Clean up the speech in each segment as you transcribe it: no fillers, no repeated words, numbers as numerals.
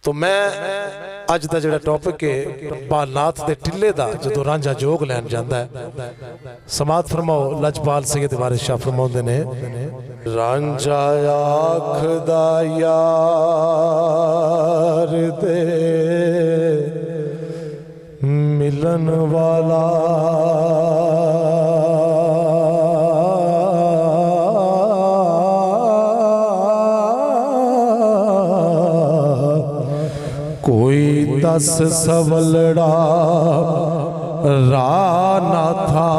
तो मैं अज का जो टॉपिक है बालनाथ के टिले का जो रांझा जोग लैन जाता है समात फरमाओ लजपाल सैयद वारिस शाह फरमाते ने रांझा आखदा यार दे मिलन वाला कोई 10 सवलड़ा राना था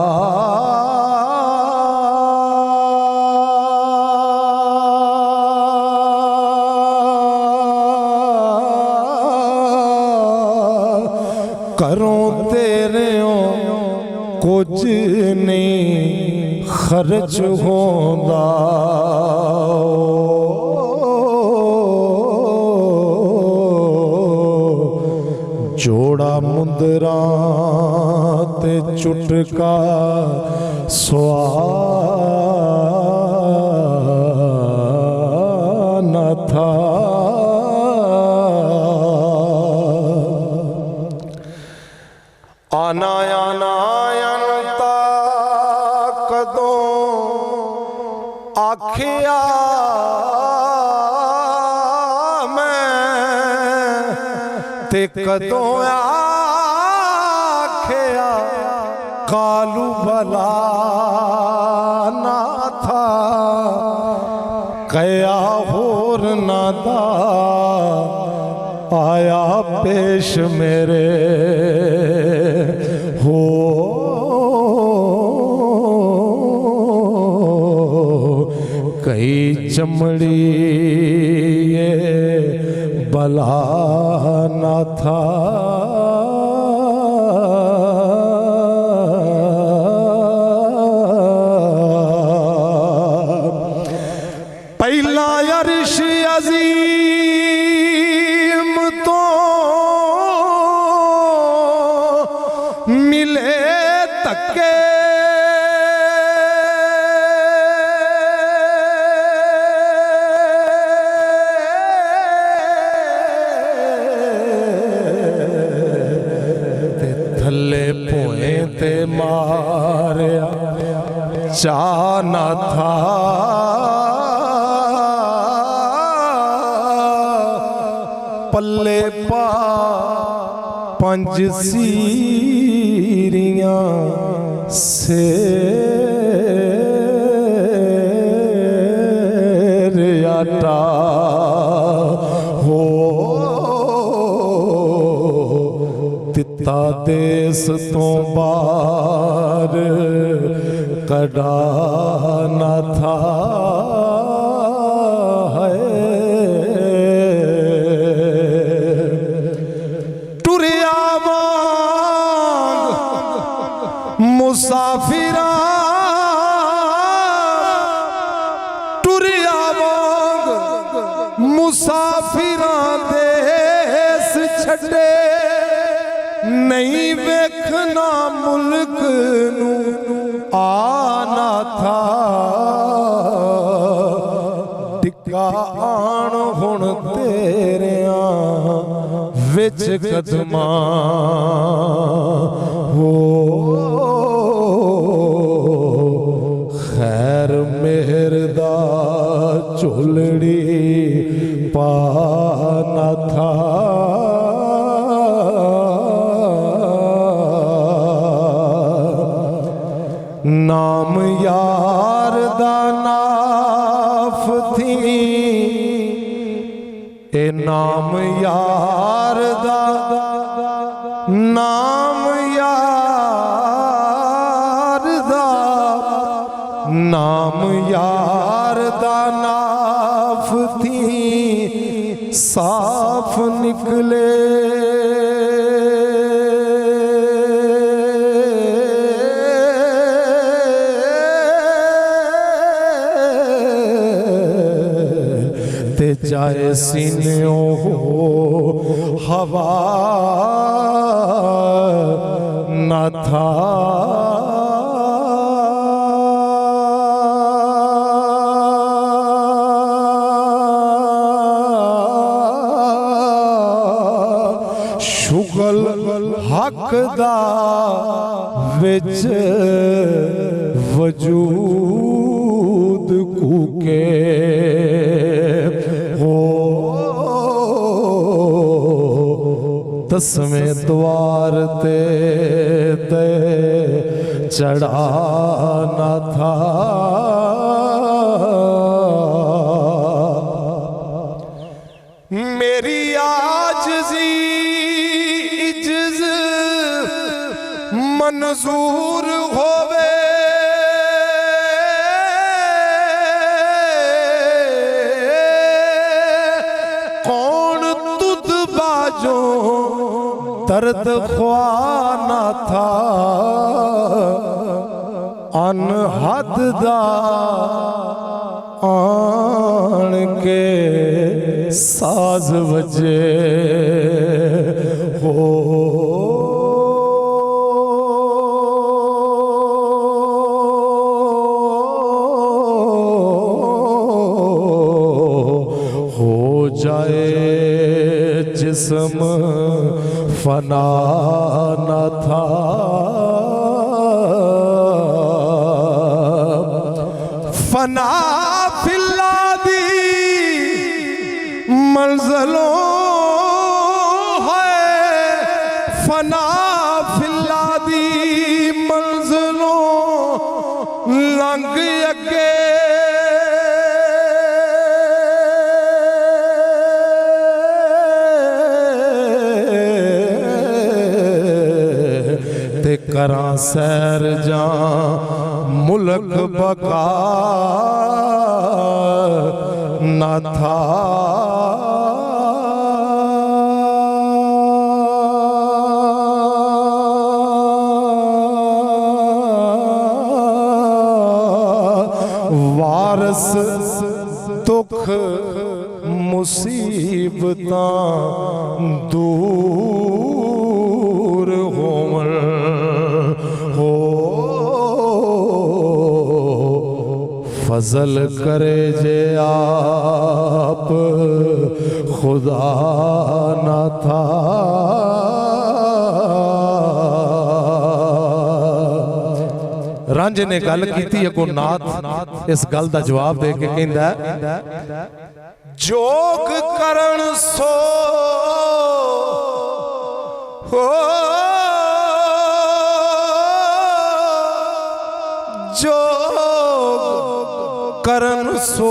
करों तेरे कुछ नहीं खर्च होंदा जोड़ा मुंदरा ते चुटका सुआना था आना आना अनता कदों आखिया ते कदों आखिया कालू भला ना था कया होर नादा आया पेश मेरे हो कई चमड़ी ये भला ना था पहला अर्श अजीम तो मिले तके ते मारिया चाना था पल्ले पा पंज सीरियां से आटा हो तिता देश तो बार कड़ा न था टुरिया वांग मुसाफिरा टुरिया वांग मुसाफिरा देश छड़े नहीं वेखना मुल्क नू आना था टिक्का आन हुण तेरिया विच कदमा हो खैर मेहर दा झोलड़ी पाना था नाम यार दा नाफ थी ए नाम यार दा नाम यार दा नाम यार दा नाफ थी साफ निकले जाए सीनों हो हवा न था शुगल हक दा विच वजूद कूके हो दसवें द्वार ते चढ़ाना था मेरी आजिज़ी इज्ज़ मंजूर होवे कौन तुद बाजो दर्द ख्वाना था अनहद दा आन के साज बजे हो जाए जिस्म फना न था फना फिल्लादी मंज़लों है फना फिल्लादी मंज़लों लंघ अगे करा सैर जा मुल्क बका न था वारस दुख मुसीबतां दूर होवन हो फजल करे जे आप खुदा न था रांझे ने गल की अगो नाथ इस गल का जवाब दे के कहंदा जोग करण सो हो जोग करन सो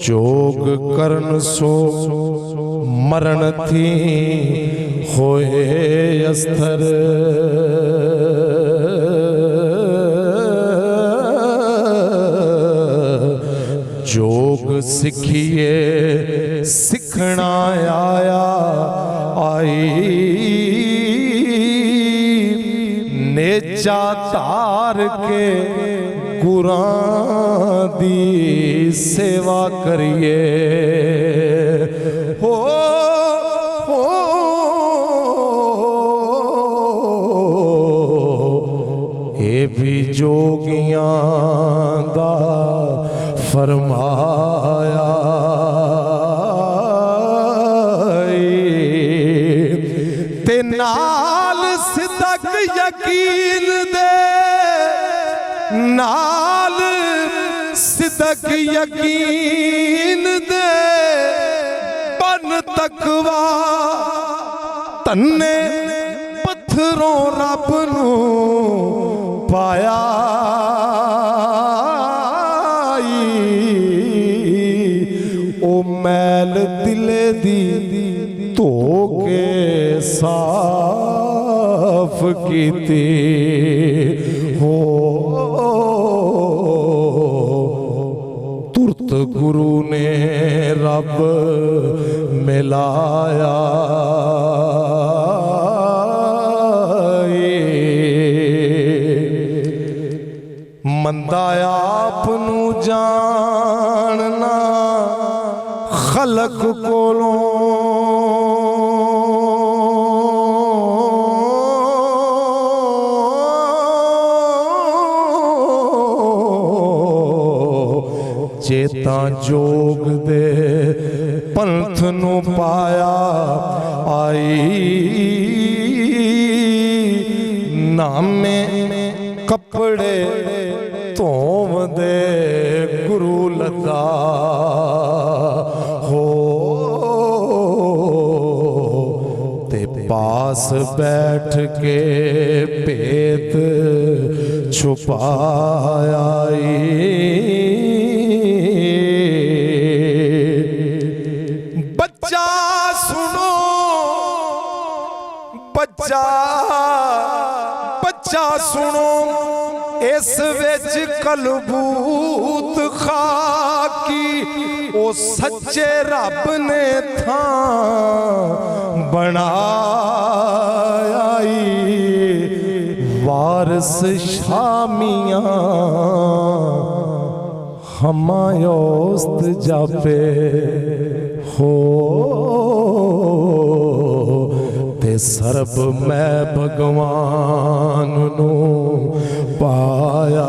जोग करन सो मरण थी होए अस्तर जोग सिखिए सिखना आया आई नेचा तार के गुरां दी सेवा करिए हो ये भी जोगियां दा फरमाया ते नाल सिदक यकीन दे नाल सिदक यकीन दे बन तकवा तन्ने पत्थरों रब नू पाया ओ मैल दिले दी धो के साफ कीती हो तुरत गुरु ने रब मिलाया मंदा आप नू जानना खलक कोलों चेता ਤਾਂ ਜੋਗ ਦੇ ਪੰਥ ਨੂੰ ਪਾਇਆ ਆਈ ਨਾਮੇ ਕੱਪੜੇ ਧੋਵਦੇ ਗੁਰੂ ਲੱਦਾ ਹੋ ਤੇ ਪਾਸ बैठ के पेट छुपाया बच्चा सुनो बच्चा बच्चा सुनो इस विच कलबूत खाकी ओ सच्चे रब ने थां बनाया वारस शामियां हमायोस्त जापे हो ते सर्ब मैं भगवान नू पाया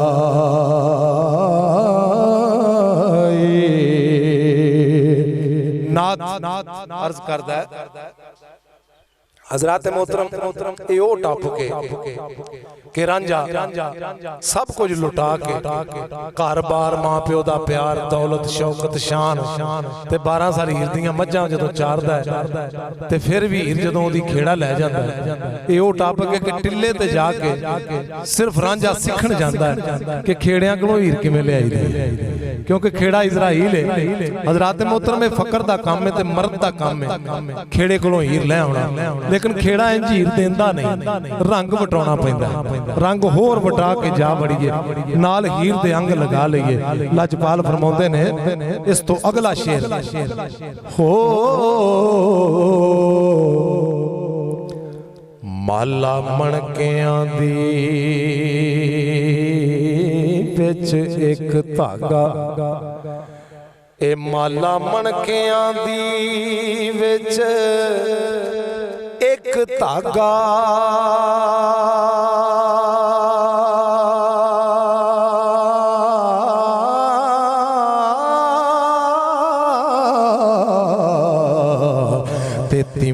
नाथ अर्ज करदा है हजरत मोहतरम यो टॉपिक है कि रांझा सब कुछ लुटा के घर बार मां प्यो दा प्यार दौलत शौकत शान ते 12 साल हीर दियां मझां जदों चारदा है ते फिर भी हीर जदों ओदी खेड़ा लै जांदा है यो टॉपिक है कि टिल्ले ते जाके सिर्फ रांझा सीखण जांदा है कि खेड़ियां कोलों हीर किवें लिआई दी क्योंकि खेड़ा इजराइल है हजरत मोहतरम फकर दा काम है ते मर्द दा काम है खेड़े कोलों हीर ले आउणा लेकिन खेड़ा इंज हीर देंदा नहीं रंग वटाउणा पैंदा रंग होर वटा के जा बड़ीए नाल हीर दे अंग लगा लईए लजपाल फरमाउंदे ने इस तो अगला शेर हो माला मणकियां दी विच एक धागा ए माला मणकियां दी विच एक धागा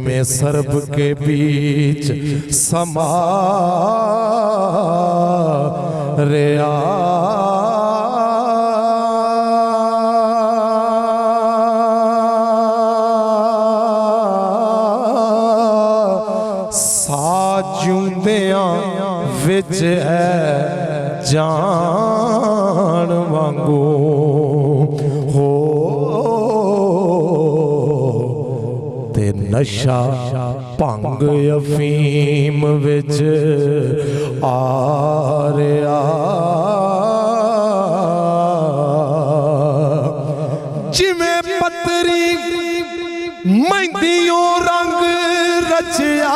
में सर्ब के बीच समा रिया साजुंदियां विच है जान वांगू हो ते नशा भंग अफीम विच आ रिया जिवें पतरी मेहंदियों रंग रचिया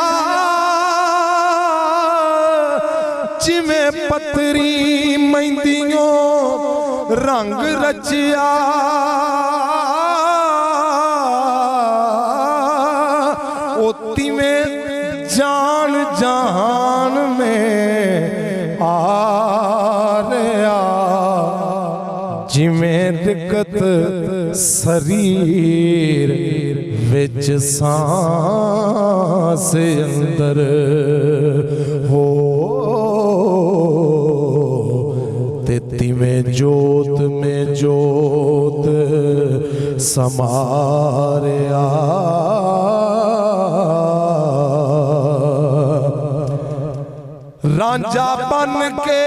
जिवें पतरी मेहंदियों रंग रचिया में जान जहान में आ रहा जिमें दिक्कत शरीर विच सांस अंदर हो ते तिवें जोत में जोत समारिया रांझा बन के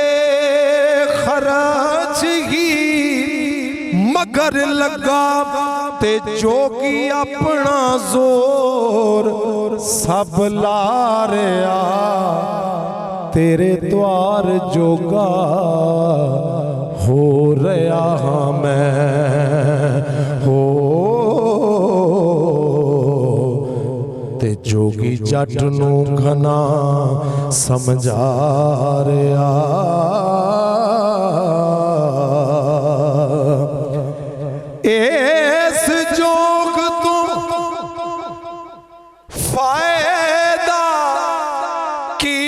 खरच ही मगर लगा ते जोगी अपना जोर सब ला रिया तेरे द्वार जोगा हो रहा हाँ मैं हो ते जोगी जट नू घना समझा रिया इस जोग तो फायदा की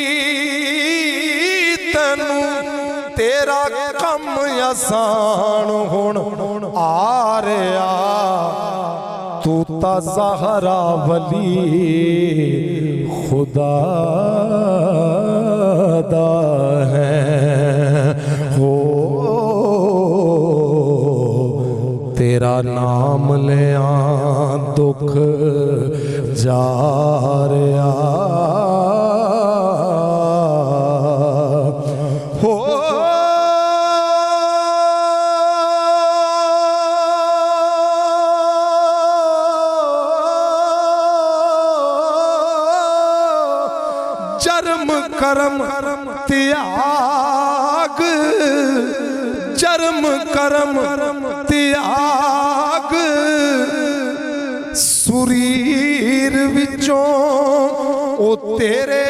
तैनू तेरा कम आसान हुण आ तू ता ज़हरा वली खुदा दा है हो, तेरा नाम लिया दुख जारिया हो। जर्म करम त्याग, जर्म करम त्याग, सुरीर विचों ओ तेरे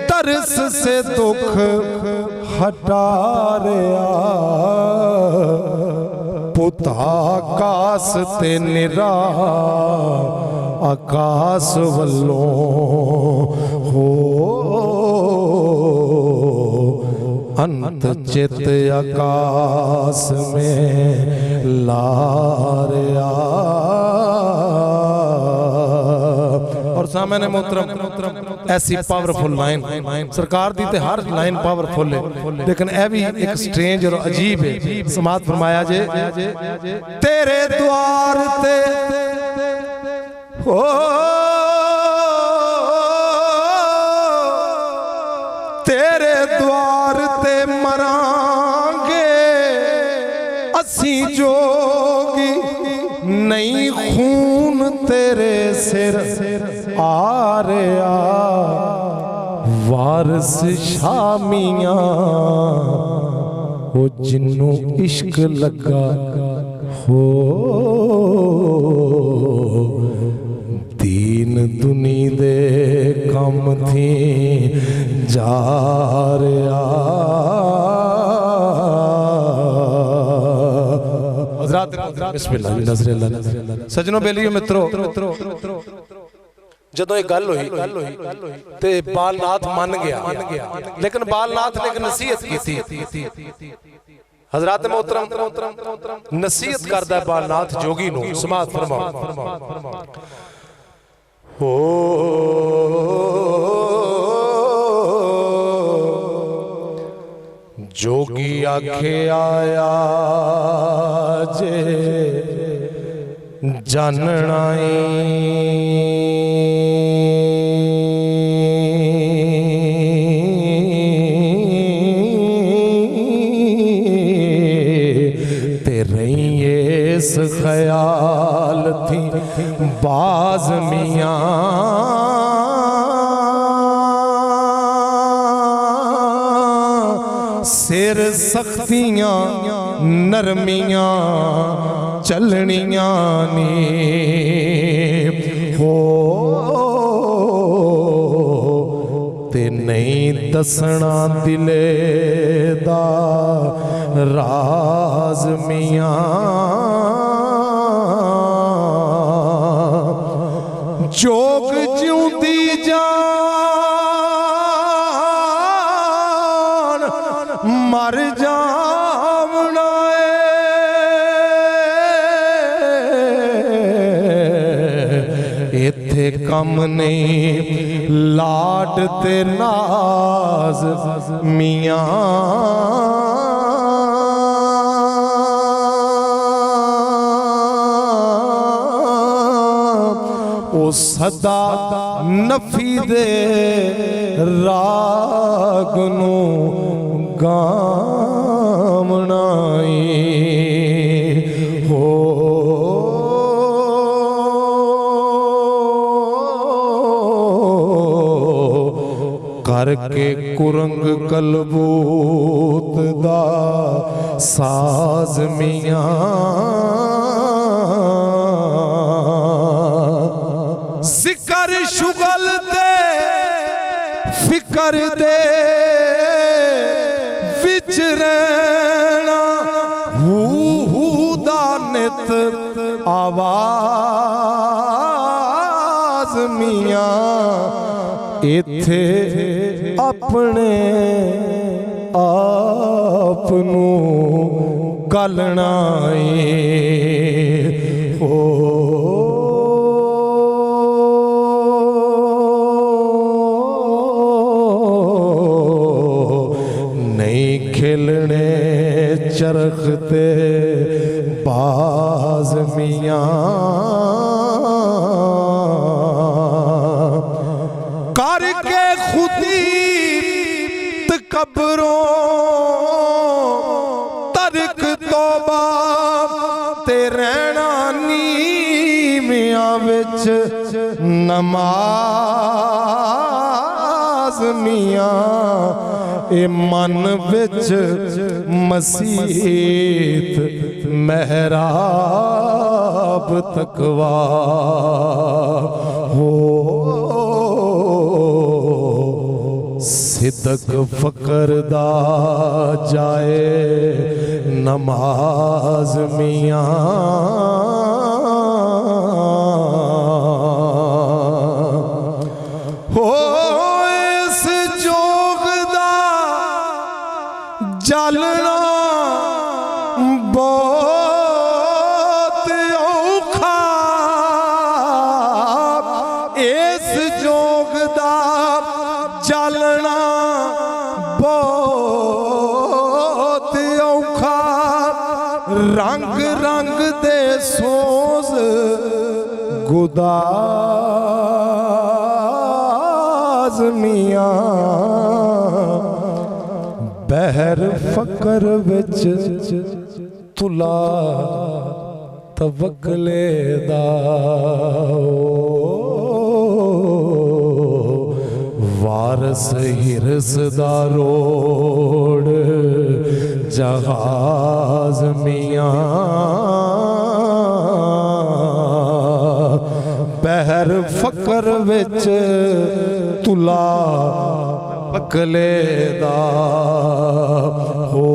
तरस से दुख हटा रहा। पुता आकाश ते निरा आकाश वल्लों हो, अंत चित आकाश में लारिया। और सामने मोहतरम ऐसी पावरफुल लाइन सरकार दी ते हर लाइन पावरफुल है, लेकिन यह भी एक स्ट्रेंज और अजीब है। समात फरमाया जे तेरे द्वार ते हो, तेरे द्वार ते मरांगे असी जोगी, नहीं खून तेरे सिर आ रहा। वारस शामियां वो जिन्नू इश्क लगा हो, दीन दुनी दे कम थी जा रहा। सजनों बेलियो मित्रों, जदों ये गल हुई ते बालनाथ मन गया, लेकिन बालनाथ ने एक नसीहत की थी। हजरत मोहतरम नसीहत करदा है बालनाथ जोगी नूं, समात फरमाओ हो। जोगी आखे आया जे जाननाई, इस ख्याल थी बाज मियां सिर सख्तियां नरमियां चलनियां नी हो, ते नहीं दसना दिले दा राज मियां। जोग जिउंदी जान मर जावना इत्थे कम नहीं लाड ते नाज मियां। ओ सदा नफी दे राग नू गावनाई हो, करके कुरंग कलबूत दा साज मियां। सिकर शुगल दे फिकर दे विच रहना, हू दा नित आवाज मियां। इथे अपने आप नू गलना हो। मियां करके खुदी कब्रों तरक तौबा ते रहना नीमियां विच नमाज मियां ए मन विच मसीत महराब तकवा हो सिदक फकर दा जाए नमाज मियां हो इस जोग दा जलना बहुत औखा इस जोग दा जलना बहुत औखा रंग रंग दे सोज गुदाज मियां बहर फकर विच तुला तवक्ले दा वारस हिरस दा रोड जहाज मियां बहर फकर विच तुला तवक्ले दा हो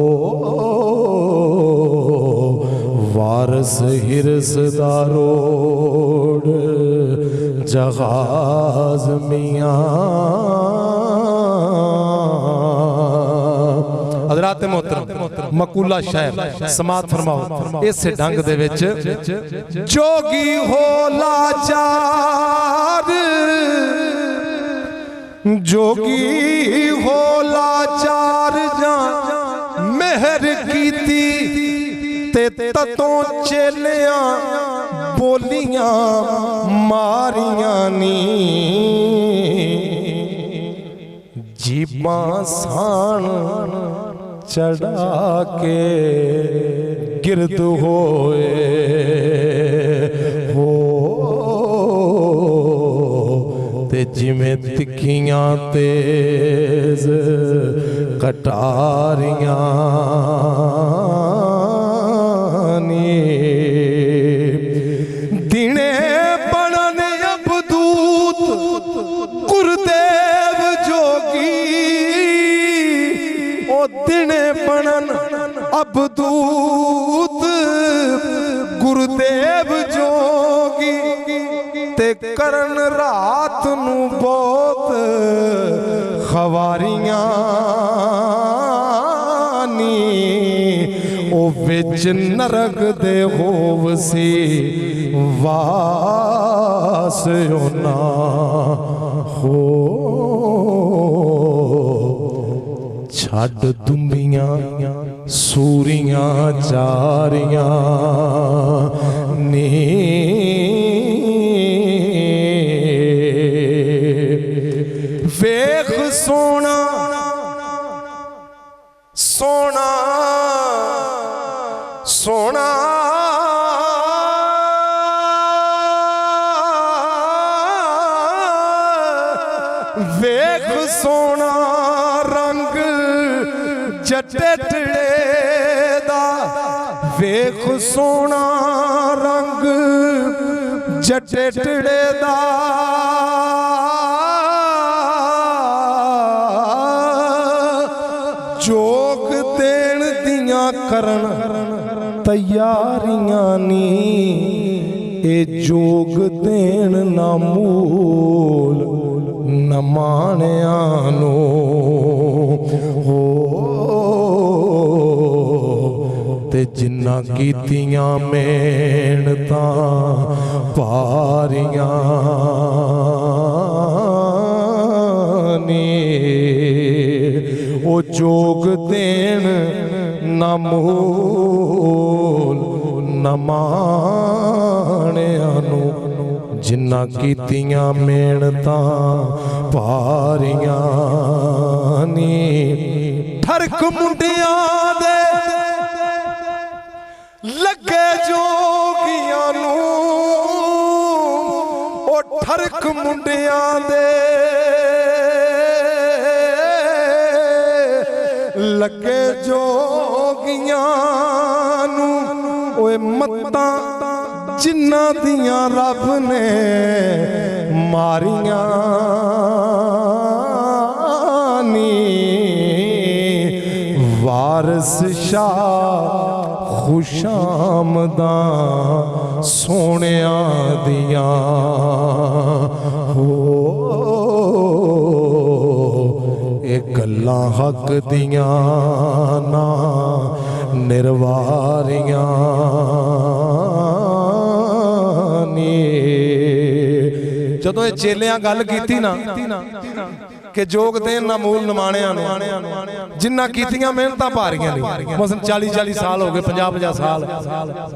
वारस हिरस दा रोड जहाज मियां हज़रात मोहतरम मकूला शायर समात फरमाओ इस ढंग दे विच जोगी हो लाचार जोगी हो लाचार जा मेहर कीती ते ततों चेलियां बोलियां मारियां नी जीबां सान चढ़ा के गिरद होए हो ते जिमें तिखियां तेज कटारियां दिने बनन अबदूत गुरुदेव जोगी ओ दिने बनन अबदूत गुरुदेव जोगी ते करन रात नू बहुत खवारियां नी ओ विच नरक दे होवसी वास ना हो छड़ दुंबियां सूरियां चारियां नी वेख सोना सोना सोना वेख सोना रंग जटड़े दा वेख सोना रंग जटड़े दा जोग देन दियां करन तैयारियां नी ए जोग देन ना मूल न माणियां नो हो ते जिन्ना कीतियां मेहनतां पारियां नी ओ जोग देन ना मूल न उन्हां माणियां नूं जिन्ना कीतियां मेहनतां भारियां नी। ठरक मुंडियां दे लगे जोगियां नूं, ओ ठरक मुंडियां दे लगे जोगियां नूं, ओए मत्तां जिन्ना दियां रब ने मारियां नी। वारिस शाह खुशामदां सोनिया दियां हो, ये गल्लां हक दियां ना निर्वारियां नी। जदों चेलियां गल कीती ना कि जोग देन ना मूल निमाणियां जिन्ना कीतियां मेहनतां भारियां नहीं। मसलन 40-40 साल हो गए, 50-50 साल,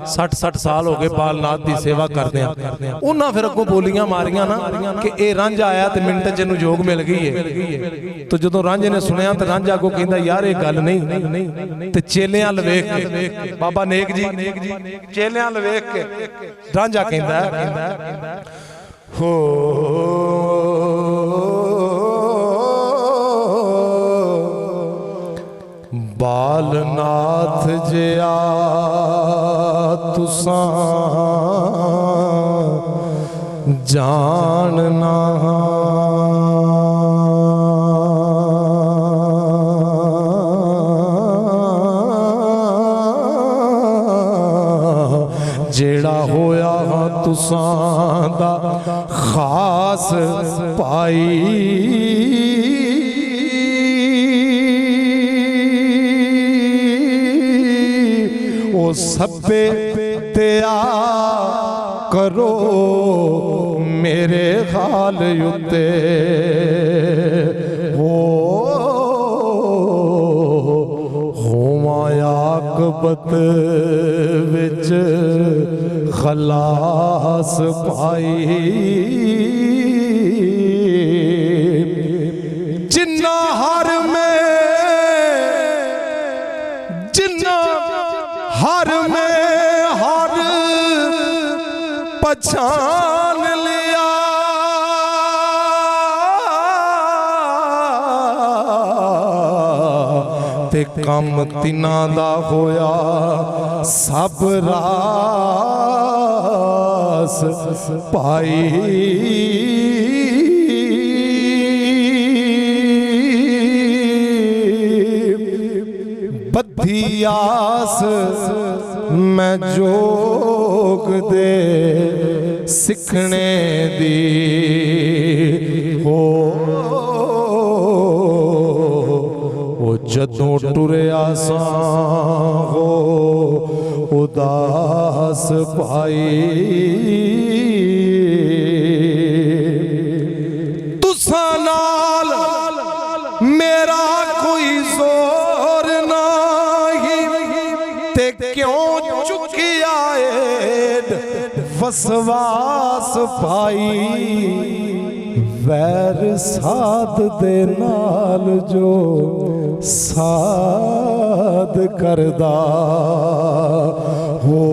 60-60 साल हो गए बालनाथ की सेवा करदे आ। उन्हां फिर अगों बोलियां मारियां ना कि ये रांझा आया तो मिंट च इहनूं जोग मिल गई है। तो जदों रांझे ने सुनिया तो रांझा अगों कहंदा यार ये गल नहीं। ते चेलियां अल वेख के बाबा नेक जी चेलियां अल वेख के रांझा कहंदा हो बालनाथ जिया तुसां जानना, जेड़ा होया तुसां दा खास पाई, ओ सब्बे दया करो मेरे हाल उत्ते होवां आकबत विच खलास पाई। जिन्ना हर में हर पहचान लिया, ते कम तिना दा होया सब रास पाई। बद्धी आस मैं जोग दे सिखने दी हो, वो जदों टुरिया सा हो उदास पाई। तुसा नाल मेरा कोई जोर नहीं, ते क्यों चुकिया वसवास पाई। वैर साध दे नाल जो साध करदा हो,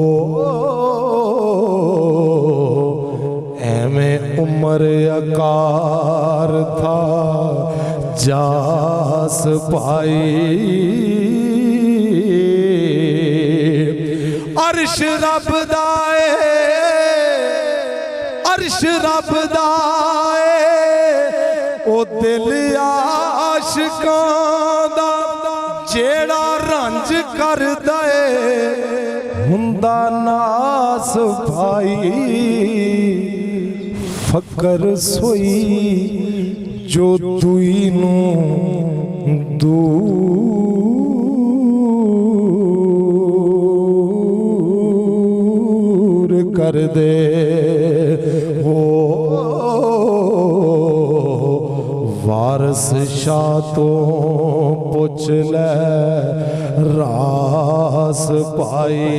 एवें उमर अकार था जास पाई। अर्श रब दाए, अर्श रब दाए, ओ दिल आशिकां दा जेड़ा रंज कर दे हुंदा नास भाई। फकर सोई जो दुई नूं दूर कर दे हो। वारिस शाह तो पुछ ले रास पाई।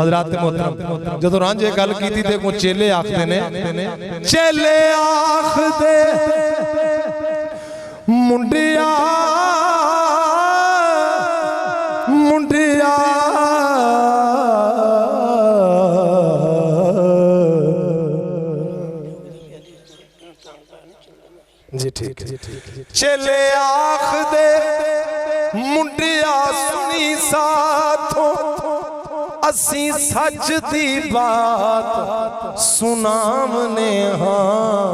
हजरात मोहतरम जदों रांझे गल कीती ते को चेले आखदे ने चेले आखदे मुंडिया मुंडिया जी ठीक है चले आखदे मुंडिया सुनी साथों असी सच दी बात सुनामने हाँ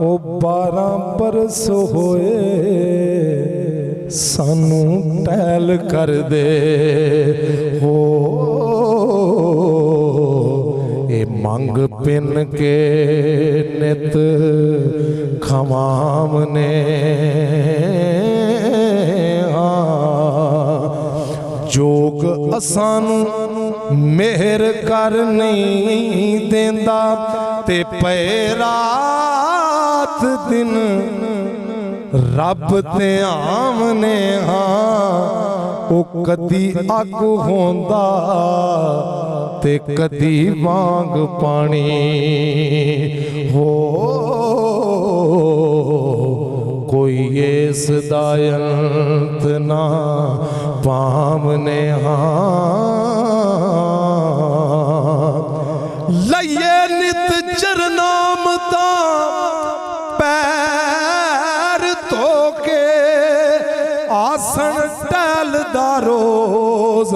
ओ 12 बरस होए सानू टहल कर दे हो ए मंग पिन के नित खमामने जोग असानू मेहर कर नहीं देंदा ते पे रात दिन रब ते आमने हाँ ओ कदी अग होंदा ते कदी वांग पानी हो कोई इस दायंत ना पामने हाँ लइए नित चरनामता पैर धोके आसन टहलदा रोज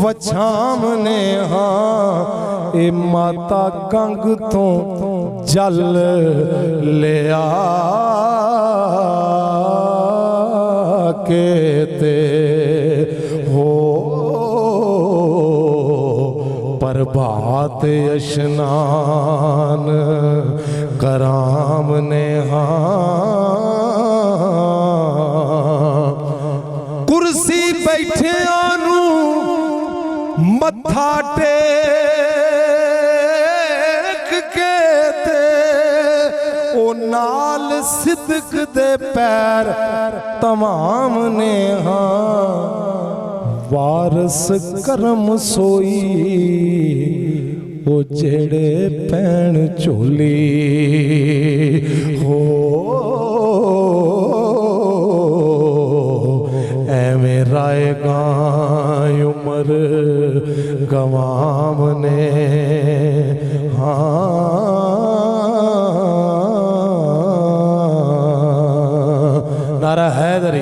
वछामने हाँ ए माता गंग तो जल ले के ते हो प्रभात स्नान करामने हाँ कुर्सी बैठे आनू मत्था टेक के ते ओ नाल सिदक दे पैर तमाम ने हाँ वारस करम सोई ओ जेड़े पैण चोली हो एवें राएगा उम्र गवामने हाँ नारा हैदरी